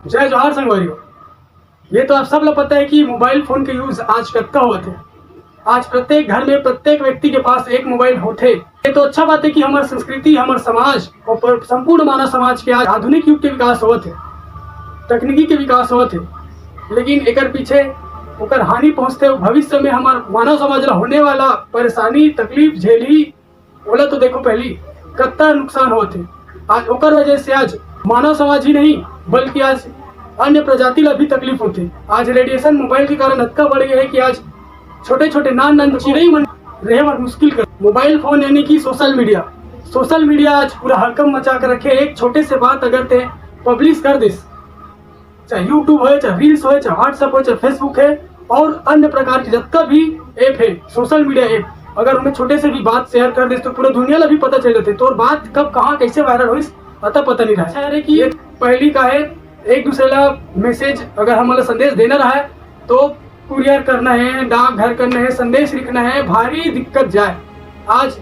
जय जोहार संगवारियों। ये तो आप सब लोग पता है कि मोबाइल फोन के यूज आज कत्ता हुआ थे। आज प्रत्येक घर में प्रत्येक व्यक्ति के पास एक मोबाइल होते। ये तो अच्छा बात है कि हमारी संस्कृति, हमारे समाज और संपूर्ण मानव समाज के आज आधुनिक युग के विकास हुआ थे, तकनीकी के विकास हुआ थे। लेकिन एक पीछे ओकर हानि पहुँचते भविष्य में हमारे मानव समाज ला होने वाला परेशानी तकलीफ झेली बोला तो देखो पहली कत्ता नुकसान हुआ थे। आज ओकर वजह से आज मानव समाज ही नहीं बल्कि आज अन्य प्रजाति ला भी तकलीफ होती। आज रेडिएशन मोबाइल के कारण इतना बढ़ गया है कि आज छोटे छोटे नान चिड़ई मन रहे और मुश्किल कर। मोबाइल फोन यानी कि सोशल मीडिया आज पूरा हड़कम मचा कर रखे। एक छोटे से बात अगर ते पब्लिश कर दिस, चाहे यूट्यूब हो, चाहे रील्स हो, चाहे व्हाट्सएप हो, चाहे फेसबुक है और अन्य प्रकार के जितना भी ऐप है सोशल मीडिया ऐप, अगर उन्हें छोटे से भी बात शेयर कर दे तो पूरा दुनिया ला भी पता चल जाते। तो और बात कब कहाँ कैसे वायरल हुई पता नहीं रहा है कि पहली का है एक दूसरे ला मैसेज अगर हमारा संदेश देना रहा है तो कुरियर करना है, डाक घर करना है, संदेश लिखना है, भारी दिक्कत जाए। आज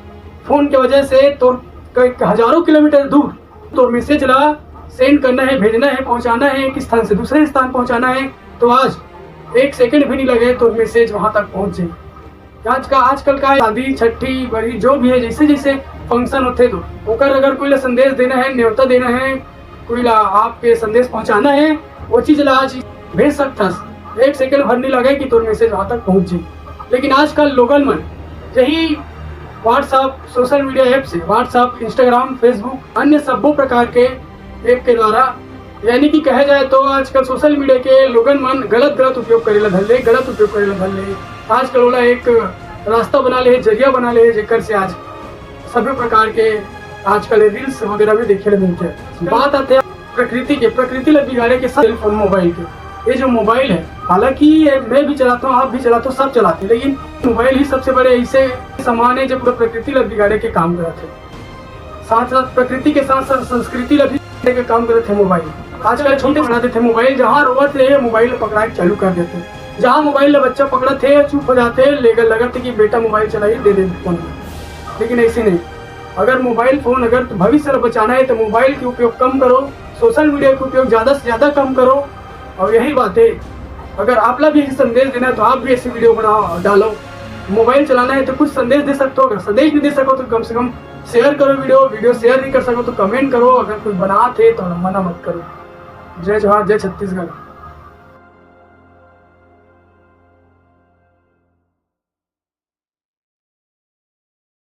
फोन की वजह से तो हजारों किलोमीटर दूर तो मैसेज ला सेंड करना है, भेजना है, पहुंचाना है, एक स्थान से दूसरे स्थान पहुंचाना है तो आज एक सेकंड भी नहीं लगे तो मैसेज वहां तक पहुंच जाए। आजकल का शादी छठी बड़ी जो भी है जैसे जैसे फंक्शन होते तो ओकर अगर कोई ला संदेश देना है, न्योता देना है, कोई ला आपके संदेश पहुंचाना है, वो चीज ला आज भेज सकता। एक सेकंड भर नहीं लगे कि तो मैसेज वहां तक पहुंच जाए। लेकिन आजकल लोगन मन यही व्हाट्सएप सोशल मीडिया ऐप से व्हाट्सएप, इंस्टाग्राम, फेसबुक अन्य सभी प्रकार के ऐप के द्वारा यानी कि कहा जाए तो आजकल सोशल मीडिया के लोगन मन गलत उपयोग करेला धर ले। आजकल वाला एक रास्ता बना ले, जरिया बना ले जेकर से आज सभी प्रकार के आजकल रील्स वगैरह भी देखे मिलते हैं। बात आते हैं प्रकृति ला बिगाड़े के सेल फोन मोबाइल के। ये जो मोबाइल है हालांकि मैं भी चलाता हूँ, आप भी चलाते हो, सब चलाते हैं, लेकिन मोबाइल ही सबसे बड़े ऐसे सामान है जो पूरा प्रकृति ला बिगाड़े के काम करते हैं। साथ साथ प्रकृति के साथ साथ संस्कृति ला भी के काम करते हैं। मोबाइल आजकल छोटे बनाते थे, मोबाइल जहाँ रोवत है मोबाइल पकड़ा के चालू कर देते। जहाँ मोबाइल बच्चा पकड़ा थे चुप हो जाते लगते कि बेटा मोबाइल चलाइए दे फोन। लेकिन ऐसे नहीं, अगर मोबाइल फोन अगर भविष्य में बचाना है तो मोबाइल के उपयोग कम करो, सोशल मीडिया के उपयोग ज़्यादा से ज़्यादा कम करो। और यही बात है अगर आप लोग भी संदेश देना है तो आप भी ऐसी वीडियो बनाओ डालो। मोबाइल चलाना है तो कुछ संदेश दे सकते हो, अगर संदेश नहीं दे सको तो कम से कम शेयर करो। वीडियो शेयर नहीं कर सको तो कमेंट करो। अगर कोई बनाते तो मना मत करो। जय जोहार, जय छत्तीसगढ़।